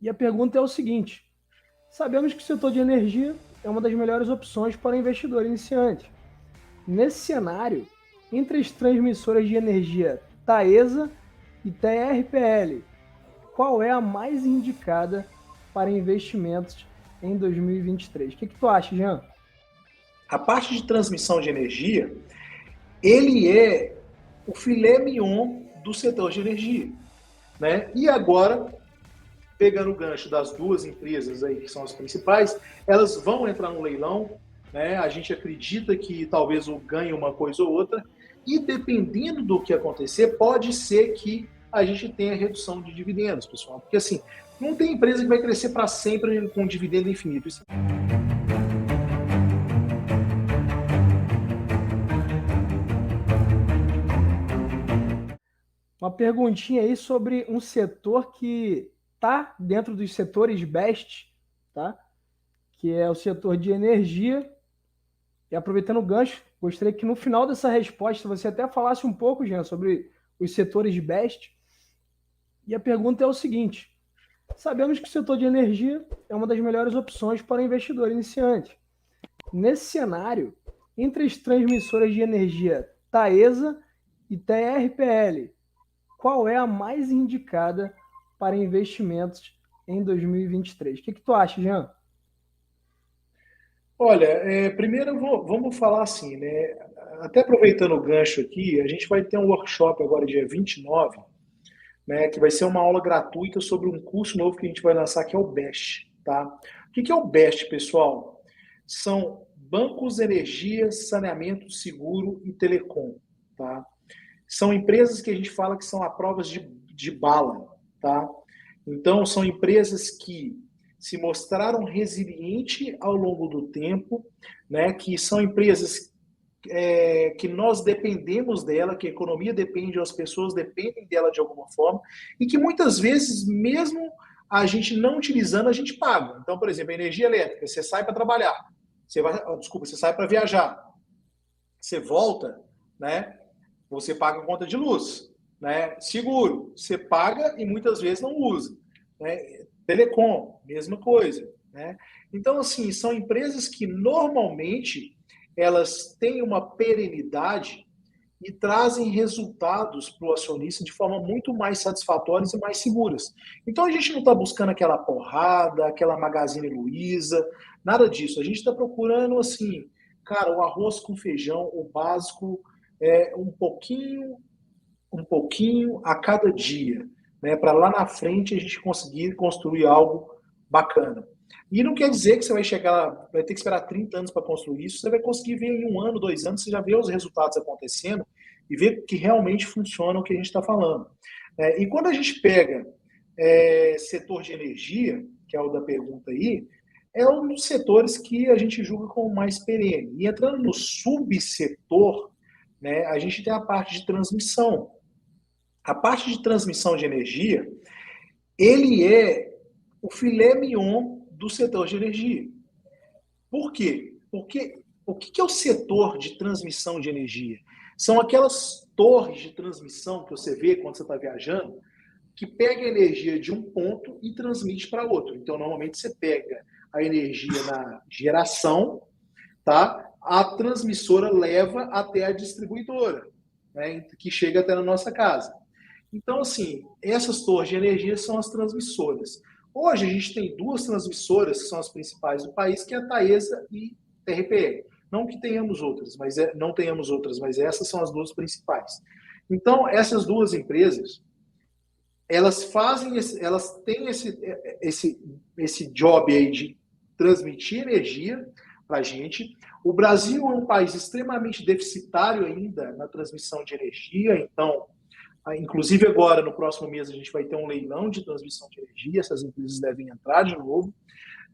E a pergunta é o seguinte: sabemos que o setor de energia é uma das melhores opções para investidor iniciante. Nesse cenário, entre as transmissoras de energia Taesa e TRPL, qual é a mais indicada para investimentos em 2023? O que tu acha, Jean? A parte de transmissão de energia, ele é o filé mignon do setor de energia, né? E agora, pegando o gancho das duas empresas aí que são as principais, elas vão entrar no leilão, né? A gente acredita que talvez o ganhe uma coisa ou outra, e dependendo do que acontecer, pode ser que a gente tenha redução de dividendos, pessoal. Porque assim, não tem empresa que vai crescer para sempre com dividendo infinito. Isso. Uma perguntinha aí sobre um setor que está dentro dos setores best, tá? Que é o setor de energia. E aproveitando o gancho, gostaria que no final dessa resposta você até falasse um pouco, Jean, sobre os setores best. E a pergunta é o seguinte: sabemos que o setor de energia é uma das melhores opções para investidor iniciante. Nesse cenário, entre as transmissoras de energia Taesa e TRPL, qual é a mais indicada para investimentos em 2023? O que tu acha, Jean? Olha, primeiro vamos falar assim, né? Até aproveitando o gancho aqui, a gente vai ter um workshop agora dia 29, né? Que vai ser uma aula gratuita sobre um curso novo que a gente vai lançar, que é o BEST, tá? O que é o BEST, pessoal? São bancos, energia, saneamento, seguro e telecom, tá? São empresas que a gente fala que são a provas de bala, tá? Então, são empresas que se mostraram resilientes ao longo do tempo, né? Que são empresas que nós dependemos dela, que a economia depende, as pessoas dependem dela de alguma forma, e que muitas vezes, mesmo a gente não utilizando, a gente paga. Então, por exemplo, a energia elétrica, você sai para trabalhar, você sai para viajar, você volta, né? Você paga a conta de luz, né? Seguro, você paga e muitas vezes não usa, né? Telecom, mesma coisa, né? Então, assim, são empresas que normalmente elas têm uma perenidade e trazem resultados para o acionista de forma muito mais satisfatórias e mais seguras. Então a gente não está buscando aquela porrada, aquela Magazine Luiza, nada disso. A gente está procurando assim, cara, o arroz com feijão, o básico, um pouquinho a cada dia, né? Para lá na frente a gente conseguir construir algo bacana. E não quer dizer que você vai chegar, vai ter que esperar 30 anos para construir isso, você vai conseguir ver em 1 ano, 2 anos, você já vê os resultados acontecendo e ver que realmente funciona o que a gente está falando. E quando a gente pega setor de energia, que é o da pergunta aí, é um dos setores que a gente julga como mais perene. E entrando no subsetor, né, a gente tem a parte de transmissão. A parte de transmissão de energia, ele é o filé mignon do setor de energia. Por quê? Porque o que é o setor de transmissão de energia? São aquelas torres de transmissão que você vê quando você está viajando, que pega a energia de um ponto e transmite para outro. Então, normalmente você pega a energia na geração, tá? A transmissora leva até a distribuidora, né? Que chega até na nossa casa. Então, assim, essas torres de energia são as transmissoras. Hoje a gente tem duas transmissoras que são as principais do país, que é a Taesa e a TRPL. Não que tenhamos outras, não tenhamos outras, mas essas são as duas principais. Então, essas duas empresas, elas têm esse job aí de transmitir energia para a gente. O Brasil é um país extremamente deficitário ainda na transmissão de energia, então inclusive agora, no próximo mês, a gente vai ter um leilão de transmissão de energia, essas empresas devem entrar de novo,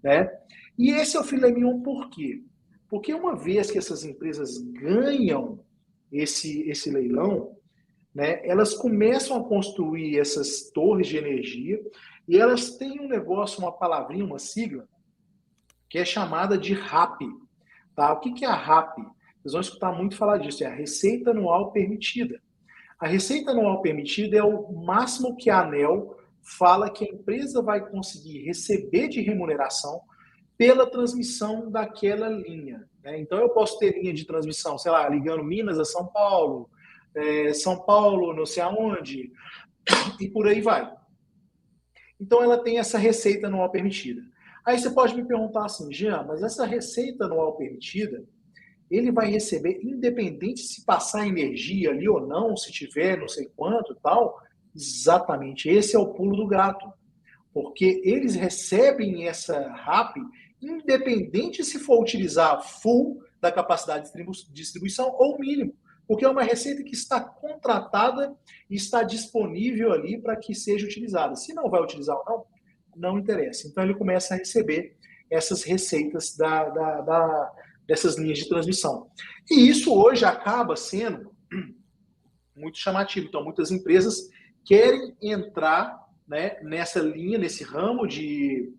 né? E esse é o filé mignon por quê? Porque uma vez que essas empresas ganham esse leilão, né, elas começam a construir essas torres de energia e elas têm um negócio, uma palavrinha, uma sigla, que é chamada de RAP. Tá? O que é a RAP? Vocês vão escutar muito falar disso, é a Receita Anual Permitida. A receita anual permitida é o máximo que a ANEEL fala que a empresa vai conseguir receber de remuneração pela transmissão daquela linha, né? Então, eu posso ter linha de transmissão, sei lá, ligando Minas a São Paulo, São Paulo não sei aonde, e por aí vai. Então, ela tem essa receita anual permitida. Aí você pode me perguntar assim, Jean, mas essa receita anual permitida, ele vai receber, independente se passar energia ali ou não, se tiver não sei quanto e tal? Exatamente, esse é o pulo do gato. Porque eles recebem essa RAP, independente se for utilizar full da capacidade de distribuição ou mínimo. Porque é uma receita que está contratada e está disponível ali para que seja utilizada. Se não vai utilizar ou não, não interessa. Então ele começa a receber essas receitas dessas linhas de transmissão. E isso hoje acaba sendo muito chamativo. Então, muitas empresas querem entrar, né, nessa linha, nesse ramo de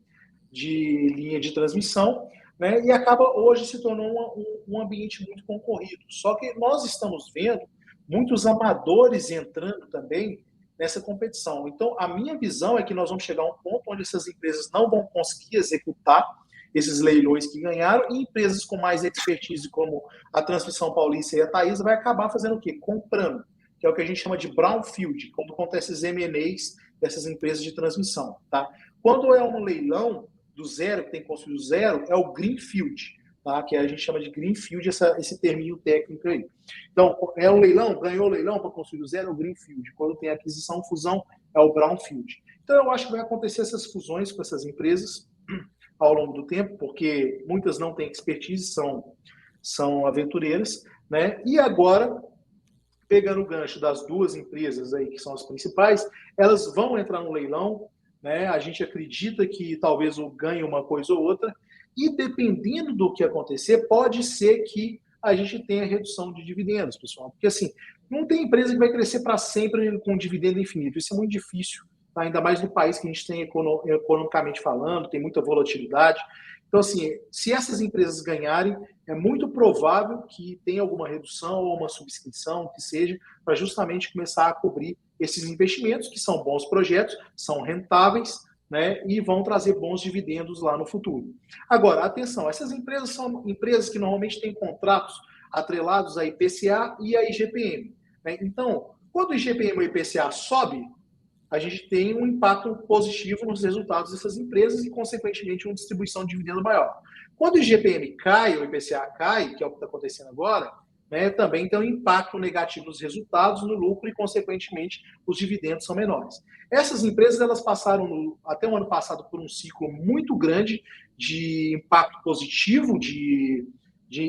linha de transmissão, né, e acaba hoje se tornou um ambiente muito concorrido. Só que nós estamos vendo muitos amadores entrando também nessa competição. Então, a minha visão é que nós vamos chegar a um ponto onde essas empresas não vão conseguir executar esses leilões que ganharam, e empresas com mais expertise, como a Transmissão Paulista e a Taesa, vai acabar fazendo o quê? Comprando, que é o que a gente chama de brownfield, quando acontece esses M&As dessas empresas de transmissão. Tá? Quando é um leilão do zero, que tem que construir do zero, é o greenfield, tá? Que a gente chama de greenfield, esse terminho técnico aí. Então, é um leilão, ganhou o leilão para construir do zero, é o greenfield. Quando tem aquisição, fusão, é o brownfield. Então, eu acho que vai acontecer essas fusões com essas empresas ao longo do tempo, porque muitas não têm expertise, são aventureiras, né? E agora, pegando o gancho das duas empresas aí, que são as principais, elas vão entrar no leilão, né? A gente acredita que talvez ganhe uma coisa ou outra, e dependendo do que acontecer, pode ser que a gente tenha redução de dividendos, pessoal. Porque assim, não tem empresa que vai crescer para sempre com dividendo infinito. Isso é muito difícil, tá? Ainda mais no país que a gente tem economicamente falando, tem muita volatilidade. Então, assim, se essas empresas ganharem, é muito provável que tenha alguma redução ou uma subscrição, que seja, para justamente começar a cobrir esses investimentos, que são bons projetos, são rentáveis, né, e vão trazer bons dividendos lá no futuro. Agora, atenção, essas empresas são empresas que normalmente têm contratos atrelados a IPCA e a IGPM. Né? Então, quando o IGPM ou o IPCA sobe, a gente tem um impacto positivo nos resultados dessas empresas e, consequentemente, uma distribuição de dividendo maior. Quando o IGPM cai, ou o IPCA cai, que é o que está acontecendo agora, né, também tem um impacto negativo nos resultados, no lucro e, consequentemente, os dividendos são menores. Essas empresas elas passaram, até o ano passado, por um ciclo muito grande de impacto positivo de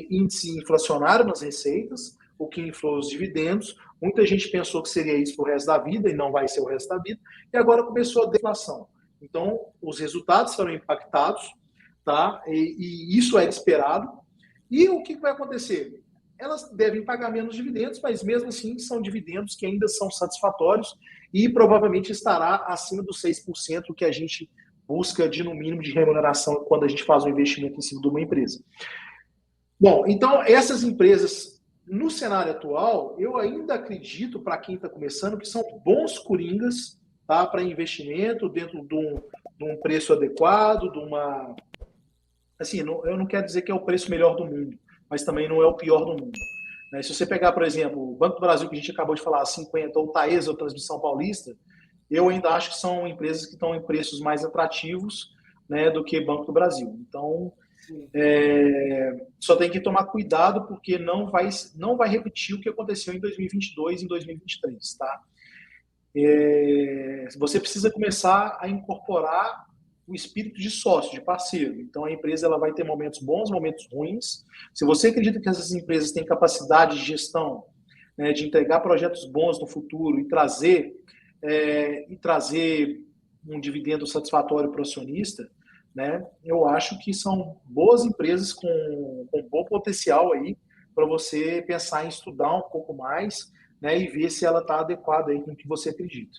índice inflacionário nas receitas, o que inflou os dividendos. Muita gente pensou que seria isso para o resto da vida e não vai ser o resto da vida. E agora começou a deflação. Então, os resultados foram impactados, tá? E isso era esperado. E o que vai acontecer? Elas devem pagar menos dividendos, mas mesmo assim são dividendos que ainda são satisfatórios e provavelmente estará acima dos 6% que a gente busca de, no mínimo, de remuneração quando a gente faz um investimento em cima de uma empresa. Bom, então essas empresas, no cenário atual, eu ainda acredito, para quem está começando, que são bons coringas, tá, para investimento dentro de um preço adequado, de uma... Assim, eu não quero dizer que é o preço melhor do mundo, mas também não é o pior do mundo. Né? Se você pegar, por exemplo, o Banco do Brasil, que a gente acabou de falar, 50, ou Taesa, ou Transmissão Paulista, eu ainda acho que são empresas que estão em preços mais atrativos, né, do que Banco do Brasil. Então, só tem que tomar cuidado, porque não vai repetir o que aconteceu em 2022 e em 2023, tá? Você precisa começar a incorporar o espírito de sócio, de parceiro. Então, a empresa ela vai ter momentos bons, momentos ruins. Se você acredita que essas empresas têm capacidade de gestão, né, de entregar projetos bons no futuro e trazer um dividendo satisfatório para o acionista, né, eu acho que são boas empresas com bom potencial aí para você pensar em estudar um pouco mais, né, e ver se ela está adequada aí com o que você acredita.